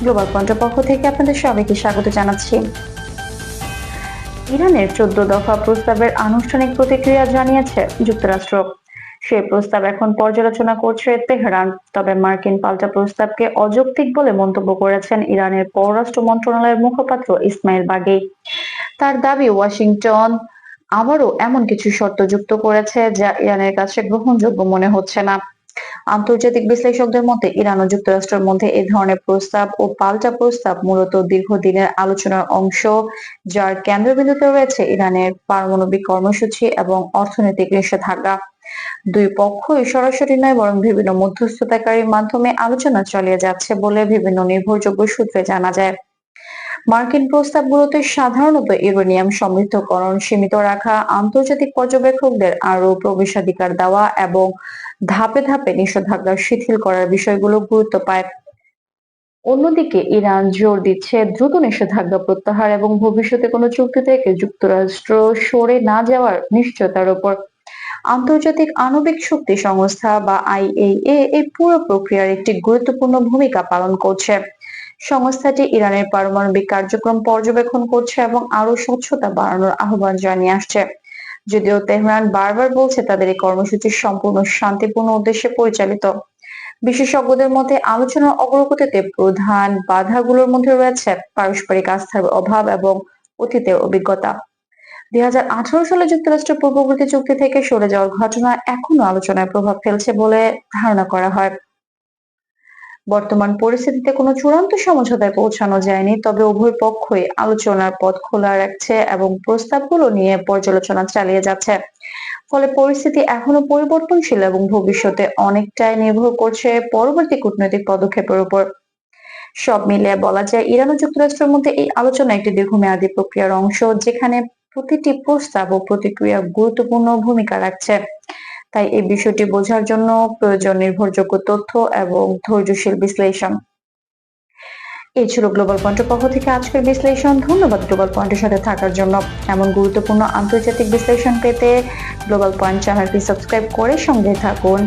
Global পয়েন্টের পক্ষ থেকে আপনাদের সবাইকে স্বাগত জানাচ্ছি। ইরানের 14 দফা প্রস্তাবের আনুষ্ঠানিক প্রতিক্রিয়া জানিয়েছে যুক্তরাষ্ট্র। সেই প্রস্তাব এখন পর্যালোচনা করছে তেহরান। তবে মার্কিন পাল্টা প্রস্তাবকে অযৌক্তিক বলে মন্তব্য করেছেন ইরানের পররাষ্ট্র মন্ত্রণালয়ের মুখপাত্র ইসমাইল বাগেই। তার দাবি, ওয়াশিংটন আবারও এমন কিছু শর্ত যুক্ত করেছে যা ইরানের কাছে গ্রহণযোগ্য মনে হচ্ছে না। আন্তর্জাতিক বিশ্লেষকদের মতে ইরান ও যুক্তরাষ্ট্রের মধ্যে এই ধরনের প্রস্তাব ও পাল্টা প্রস্তাব মূলত দীর্ঘদিনের আলোচনার অংশ, যার কেন্দ্রবিন্দুতে রয়েছে ইরানের পারমাণবিক কর্মসূচি এবং অর্থনৈতিক নিষেধাজ্ঞা। দুই পক্ষই সরাসরি নয়, বরং বিভিন্ন মধ্যস্থতাকারীর মাধ্যমে আলোচনা চালিয়ে যাচ্ছে বলে বিভিন্ন নির্ভরযোগ্য সূত্রে জানা যায়। মার্কিন প্রস্তাবগুলোতে সাধারণত ইউরেনিয়াম সমৃদ্ধকরণ সীমিত রাখা, আন্তর্জাতিক পর্যবেক্ষকদের আরও প্রবেশাধিকার দেওয়া এবং ধাপে ধাপে নিষেধাজ্ঞা শিথিল করার বিষয়গুলো গুরুত্ব পায়। অন্যদিকে ইরান জোর দিচ্ছে দ্রুত নিষেধাজ্ঞা প্রত্যাহার এবং ভবিষ্যতে কোনো চুক্তি থেকে যুক্তরাষ্ট্র সরে না যাওয়ার নিশ্চয়তার উপর। আন্তর্জাতিক আণবিক শক্তি সংস্থা বা আইএইএ এই পুরো প্রক্রিয়ার একটি গুরুত্বপূর্ণ ভূমিকা পালন করছে। সংস্থাটি ইরানের পারমাণবিক কার্যক্রম পর্যবেক্ষণ করছে এবং আরো স্বচ্ছতা বাড়ানোর আহ্বান জানিয়ে আসছে। যদিও তেহরান বারবার বলছে তাদের এই কর্মসূচি সম্পূর্ণ শান্তিপূর্ণ উদ্দেশ্যে পরিচালিত। বিশেষজ্ঞদের মতে আলোচনার অগ্রগতিতে প্রধান বাধাগুলোর মধ্যে রয়েছে পারস্পরিক আস্থার অভাব এবং অতীতের অভিজ্ঞতা। 2018 সালে যুক্তরাষ্ট্রের পূর্ববর্তী চুক্তি থেকে সরে যাওয়ার ঘটনা এখনো আলোচনায় প্রভাব ফেলছে বলে ধারণা করা হয়। বর্তমান পরিস্থিতিতে কোনো চূড়ান্ত সমঝোতায় পৌঁছানো যায়নি, তবে উভয় পক্ষই আলোচনার পথ খোলা রাখছে এবং প্রস্তাবগুলো নিয়ে পর্যালোচনা চালিয়ে যাচ্ছে। ফলে পরিস্থিতি এখনো পরিবর্তনশীল এবং ভবিষ্যতে অনেকটাই নির্ভর করছে পরবর্তী কূটনৈতিক পদক্ষেপের উপর। সব মিলিয়ে বলা যায় ইরান ও যুক্তরাষ্ট্রের মধ্যে এই আলোচনা একটি দীর্ঘমেয়াদী প্রক্রিয়ার অংশ, যেখানে প্রতিটি প্রস্তাব ও প্রতিক্রিয়া গুরুত্বপূর্ণ ভূমিকা রাখছে। তাই এই বিষয়টি বোঝার জন্য প্রয়োজন নির্ভরযোগ্য তথ্য এবং ধৈর্যশীল বিশ্লেষণ। এই ছিল গ্লোবাল পয়েন্টের পক্ষ থেকে আজকের বিশ্লেষণ। ধন্যবাদ গ্লোবাল পয়েন্টের সাথে থাকার জন্য। এমন গুরুত্বপূর্ণ আন্তর্জাতিক বিশ্লেষণ পেতে গ্লোবাল পয়েন্ট চ্যানেলটি সাবস্ক্রাইব করে সঙ্গে থাকুন।